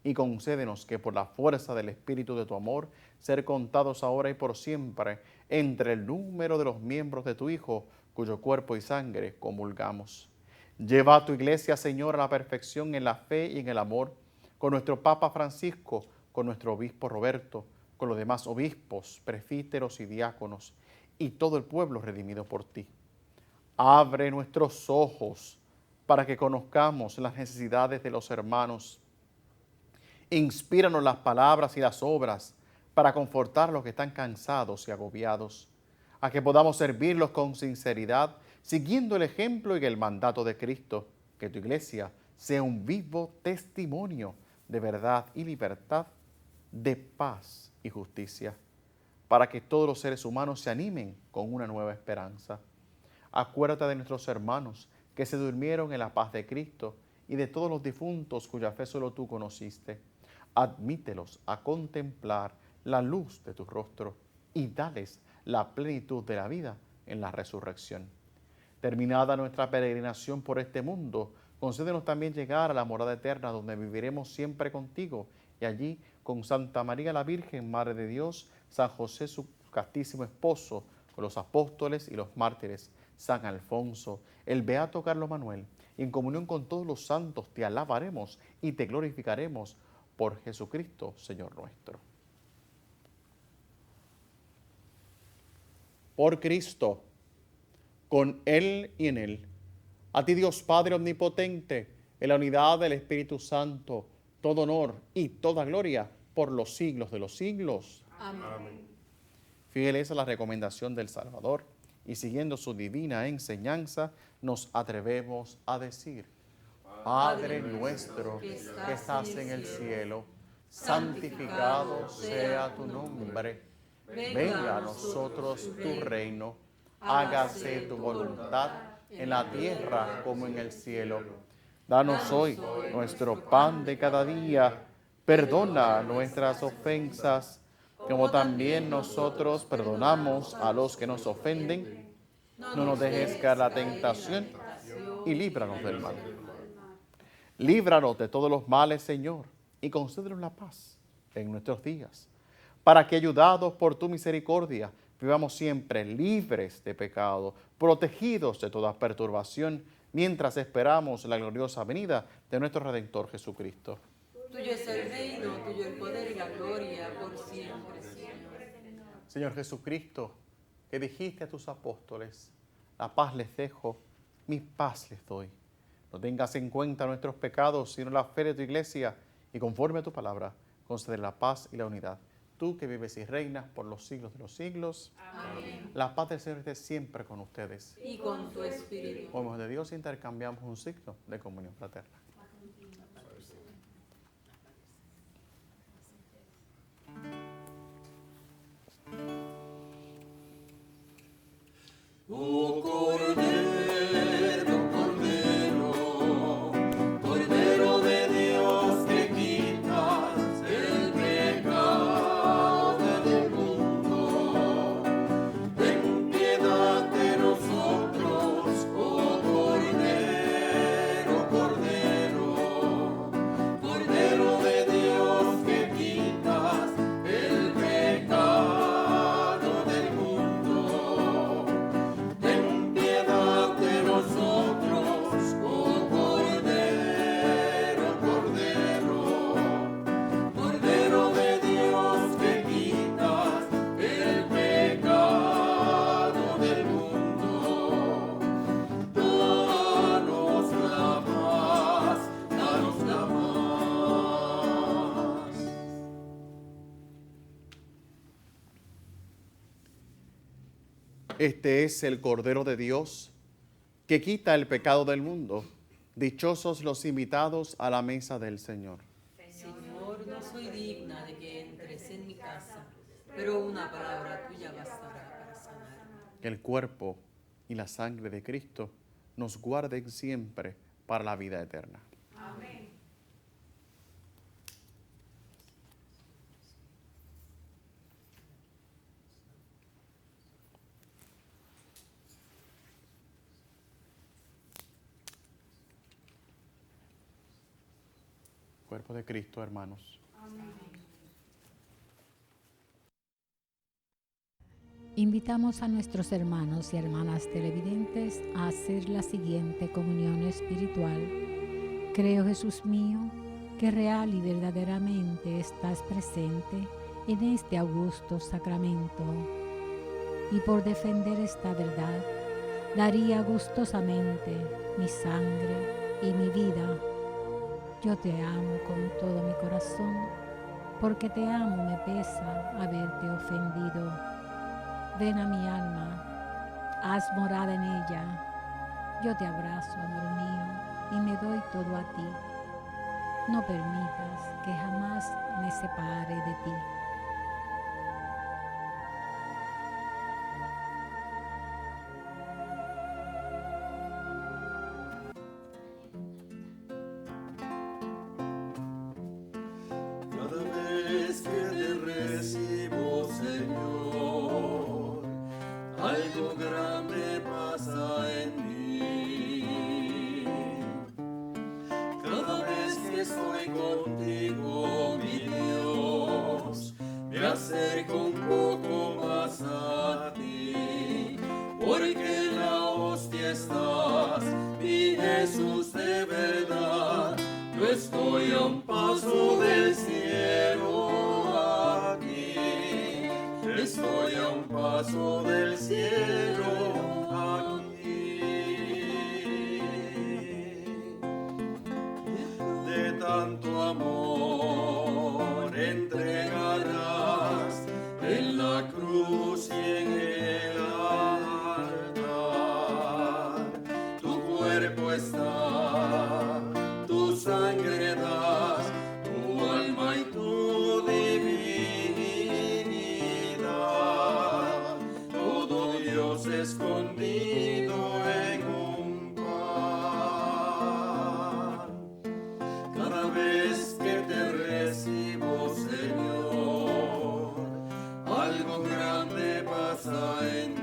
Speaker 3: y concédenos que por la fuerza del Espíritu de tu amor, ser contados ahora y por siempre entre el número de los miembros de tu Hijo, cuyo cuerpo y sangre comulgamos. Lleva a tu iglesia, Señor, a la perfección en la fe y en el amor, con nuestro Papa Francisco, con nuestro obispo Roberto, con los demás obispos, presbíteros y diáconos, y todo el pueblo redimido por ti. Abre nuestros ojos para que conozcamos las necesidades de los hermanos. Inspíranos las palabras y las obras para confortar a los que están cansados y agobiados, a que podamos servirlos con sinceridad, siguiendo el ejemplo y el mandato de Cristo, que tu iglesia sea un vivo testimonio de verdad y libertad, de paz y justicia, para que todos los seres humanos se animen con una nueva esperanza. Acuérdate de nuestros hermanos que se durmieron en la paz de Cristo y de todos los difuntos cuya fe solo tú conociste. Admítelos a contemplar la luz de tu rostro y dales la plenitud de la vida en la resurrección. Terminada nuestra peregrinación por este mundo, concédenos también llegar a la morada eterna, donde viviremos siempre contigo, y allí con Santa María la Virgen, Madre de Dios, San José su castísimo esposo, con los apóstoles y los mártires, San Alfonso, el beato Carlos Manuel, y en comunión con todos los santos te alabaremos y te glorificaremos por Jesucristo, Señor nuestro. Por Cristo, con Él y en Él, a ti Dios Padre omnipotente, en la unidad del Espíritu Santo, todo honor y toda gloria por los siglos de los siglos.
Speaker 6: Amén.
Speaker 3: Fieles a la recomendación del Salvador y siguiendo su divina enseñanza, nos atrevemos a decir: Padre nuestro que estás en el cielo, santificado sea tu nombre. Venga a nosotros tu reino. Hágase tu voluntad en la tierra como en el cielo. Danos hoy nuestro pan de cada día. Perdona nuestras ofensas, como también nosotros perdonamos a los que nos ofenden. No nos dejes caer en la tentación y líbranos del mal. Líbranos de todos los males, Señor, y concédenos la paz en nuestros días, para que, ayudados por tu misericordia, vivamos siempre libres de pecado, protegidos de toda perturbación, mientras esperamos la gloriosa venida de nuestro Redentor Jesucristo.
Speaker 6: Tuyo es el reino, tuyo el poder y la gloria por siempre, Señor.
Speaker 3: Señor Jesucristo, que dijiste a tus apóstoles: la paz les dejo, mi paz les doy. No tengas en cuenta nuestros pecados, sino la fe de tu iglesia, y conforme a tu palabra, concede la paz y la unidad. Tú que vives y reinas por los siglos de los siglos.
Speaker 6: Amén.
Speaker 3: La paz del Señor esté siempre con ustedes.
Speaker 6: Y con tu espíritu.
Speaker 3: Como de Dios intercambiamos un signo de comunión fraterna.
Speaker 5: Oh Cordero, Cordero, Cordero de Dios que quitas el pecado del mundo, ten piedad de nosotros, oh Cordero, Cordero, Cordero de Dios que quitas el pecado del mundo. Ten
Speaker 3: Este es el Cordero de Dios que quita el pecado del mundo. Dichosos los invitados a la mesa del Señor.
Speaker 6: Señor, no soy digna de que entres en mi casa, pero una palabra tuya bastará para sanarme.
Speaker 3: Que el cuerpo y la sangre de Cristo nos guarden siempre para la vida eterna.
Speaker 7: Amén.
Speaker 3: Cuerpo de Cristo, hermanos.
Speaker 8: Invitamos a nuestros hermanos y hermanas televidentes a hacer la siguiente comunión espiritual. Creo, Jesús mío, que real y verdaderamente estás presente en este augusto sacramento. Y por defender esta verdad, daría gustosamente mi sangre y mi vida. Yo te amo con todo mi corazón, porque te amo me pesa haberte ofendido. Ven a mi alma, haz morada en ella. Yo te abrazo, amor mío, y me doy todo a ti. No permitas que jamás me separe de ti.
Speaker 5: Cada vez que te recibo, Señor, algo grande pasa en mí. Cada vez que estoy contigo, mi Dios, me acerco un poco más a ti, porque en la hostia estás, mi Jesús de verdad. Yo estoy a un paso del cielo aquí, estoy a un paso del cielo aquí. De tanto amor entregarás en la cruz y en el altar. Tu cuerpo está, tu sangre das, tu alma y tu divinidad. Todo Dios escondido en un pan. Cada vez que te recibo, Señor, algo grande pasa en mí.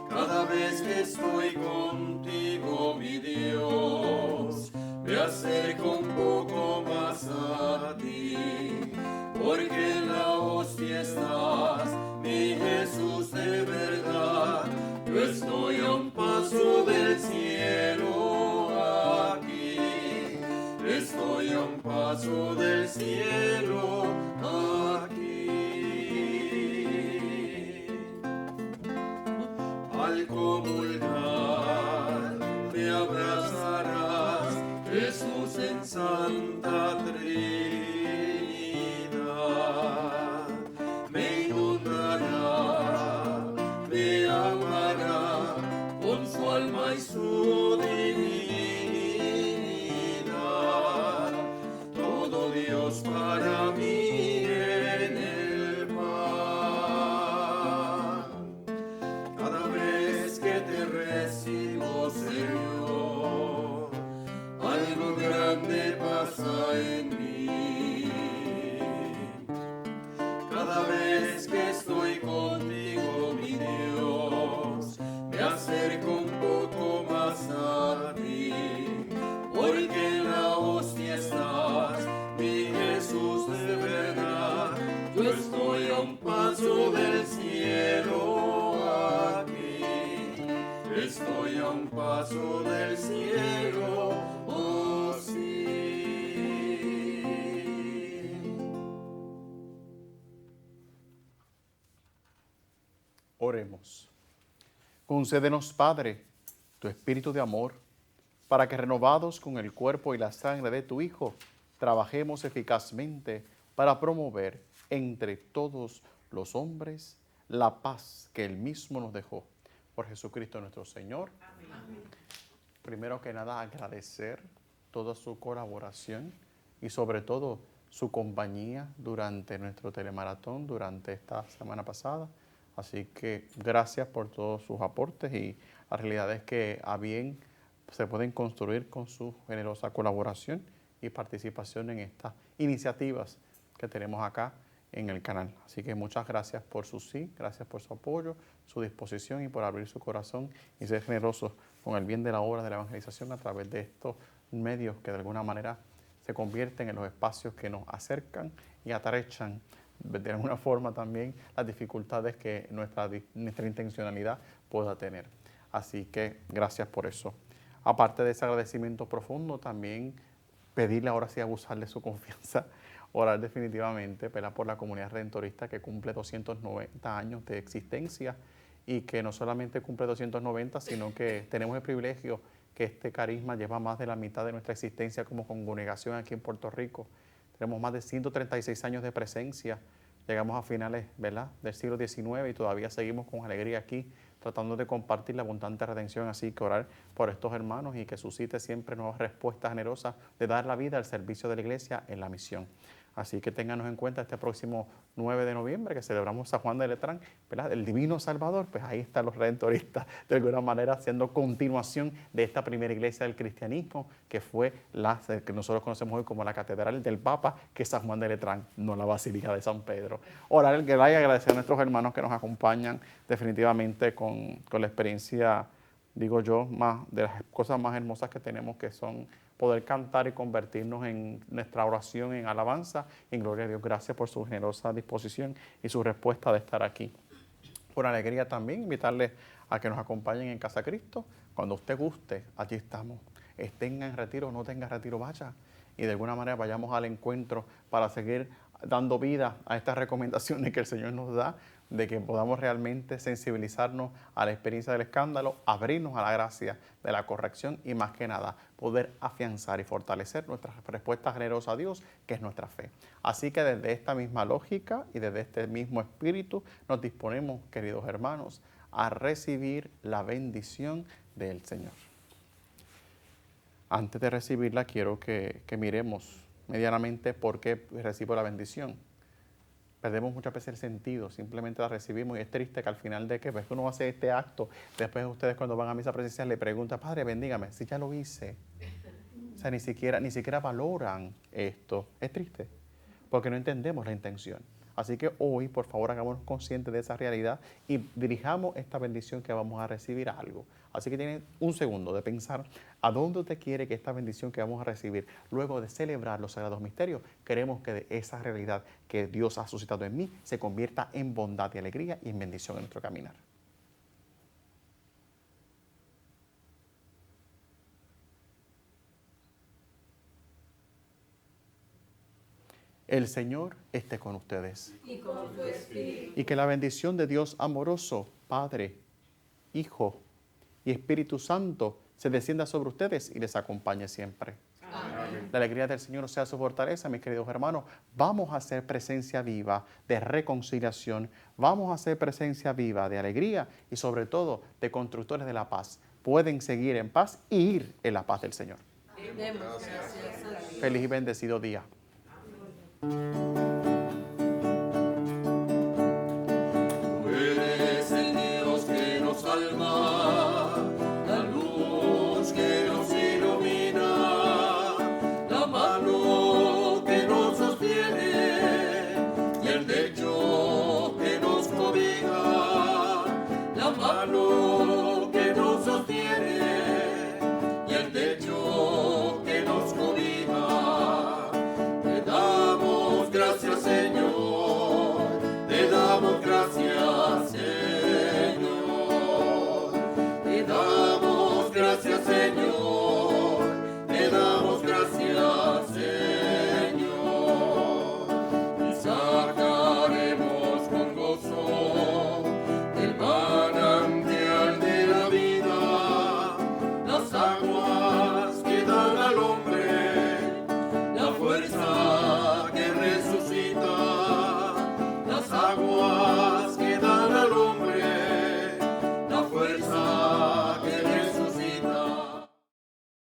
Speaker 5: Cada vez que estoy contigo, mi Dios, me acerco un poco más a ti, porque en la hostia estás, mi Jesús de verdad. Yo estoy a un paso del cielo aquí, estoy a un paso del cielo aquí. Al comulgar me abrazarás, Jesús en Santa Trinidad. Me inundará, me amará con su alma y su divinidad. Todo Dios para mí en el pan. Cada vez que te recibo, Señor, algo grande pasa en mí. Cada vez que estoy contigo, mi Dios, me acerco un poco más a ti, porque en la hostia estás, mi Jesús de verdad. Yo estoy a un paso del cielo aquí, estoy a un paso del cielo, oh sí.
Speaker 3: Oremos. Concédenos, Padre, tu espíritu de amor, para que renovados con el cuerpo y la sangre de tu Hijo, trabajemos eficazmente para promover entre todos los hombres la paz que Él mismo nos dejó. Por Jesucristo nuestro Señor. Amén. Primero que nada, agradecer toda su colaboración y sobre todo su compañía durante nuestro telemaratón, durante esta semana pasada. Así que gracias por todos sus aportes y la realidad es que a bien se pueden construir con su generosa colaboración y participación en estas iniciativas que tenemos acá en el canal. Así que muchas gracias por su sí, gracias por su apoyo, su disposición y por abrir su corazón y ser generosos con el bien de la obra de la evangelización a través de estos medios que de alguna manera se convierten en los espacios que nos acercan y atrechan de alguna forma también las dificultades que nuestra intencionalidad pueda tener. Así que gracias por eso. Aparte de ese agradecimiento profundo, también pedirle ahora sí abusar de su confianza, orar definitivamente, ¿verdad?, por la comunidad redentorista que cumple 290 años de existencia y que no solamente cumple 290, sino que tenemos el privilegio que este carisma lleva más de la mitad de nuestra existencia como congregación aquí en Puerto Rico. Tenemos más de 136 años de presencia. Llegamos a finales, ¿verdad?, del siglo XIX y todavía seguimos con alegría aquí, tratando de compartir la abundante redención. Así que orar por estos hermanos y que suscite siempre nuevas respuestas generosas de dar la vida al servicio de la iglesia en la misión. Así que ténganos en cuenta este próximo 9 de noviembre que celebramos San Juan de Letrán, ¿verdad?, el Divino Salvador. Pues ahí están los redentoristas, de alguna manera haciendo continuación de esta primera iglesia del cristianismo, que fue la que nosotros conocemos hoy como la Catedral del Papa, que es San Juan de Letrán, no la Basílica de San Pedro. Orar el que vaya y agradecer a nuestros hermanos que nos acompañan definitivamente con la experiencia, digo yo, más de las cosas más hermosas que tenemos, que son poder cantar y convertirnos en nuestra oración en alabanza, en gloria a Dios. Gracias por su generosa disposición y su respuesta de estar aquí. Por alegría también, invitarles a que nos acompañen en Casa Cristo. Cuando usted guste, allí estamos. Tenga en retiro o no tenga retiro, vaya. Y de alguna manera vayamos al encuentro para seguir dando vida a estas recomendaciones que el Señor nos da, de que podamos realmente sensibilizarnos a la experiencia del escándalo, abrirnos a la gracia de la corrección y más que nada poder afianzar y fortalecer nuestra respuesta generosa a Dios, que es nuestra fe. Así que desde esta misma lógica y desde este mismo espíritu nos disponemos, queridos hermanos, a recibir la bendición del Señor. Antes de recibirla quiero que miremos medianamente por qué recibo la bendición. Perdemos muchas veces el sentido, simplemente la recibimos y es triste que al final de que uno hace este acto, después ustedes cuando van a misa presencial le preguntan, Padre, bendígame, si ya lo hice. O sea, ni siquiera valoran esto. Es triste, porque no entendemos la intención. Así que hoy, por favor, hagámonos conscientes de esa realidad y dirijamos esta bendición que vamos a recibir a algo. Así que tienen un segundo de pensar a dónde usted quiere que esta bendición que vamos a recibir, luego de celebrar los sagrados misterios, queremos que de esa realidad que Dios ha suscitado en mí se convierta en bondad y alegría y en bendición en nuestro caminar. El Señor esté con ustedes.
Speaker 6: Y con tu espíritu.
Speaker 3: Y que la bendición de Dios amoroso, Padre, Hijo y Espíritu Santo, se descienda sobre ustedes y les acompañe siempre. Amén. La alegría del Señor sea su fortaleza, mis queridos hermanos. Vamos a hacer presencia viva de reconciliación. Vamos a hacer presencia viva de alegría y sobre todo de constructores de la paz. Pueden seguir en paz y ir en la paz del Señor.
Speaker 6: Demos gracias a Dios.
Speaker 3: Feliz y bendecido día.
Speaker 5: Tú eres el Dios que nos salva, la luz que nos ilumina, la mano que nos sostiene y el techo que nos cobija, la mano que nos sostiene y el techo que nos cobija. Te damos gracias, Señor.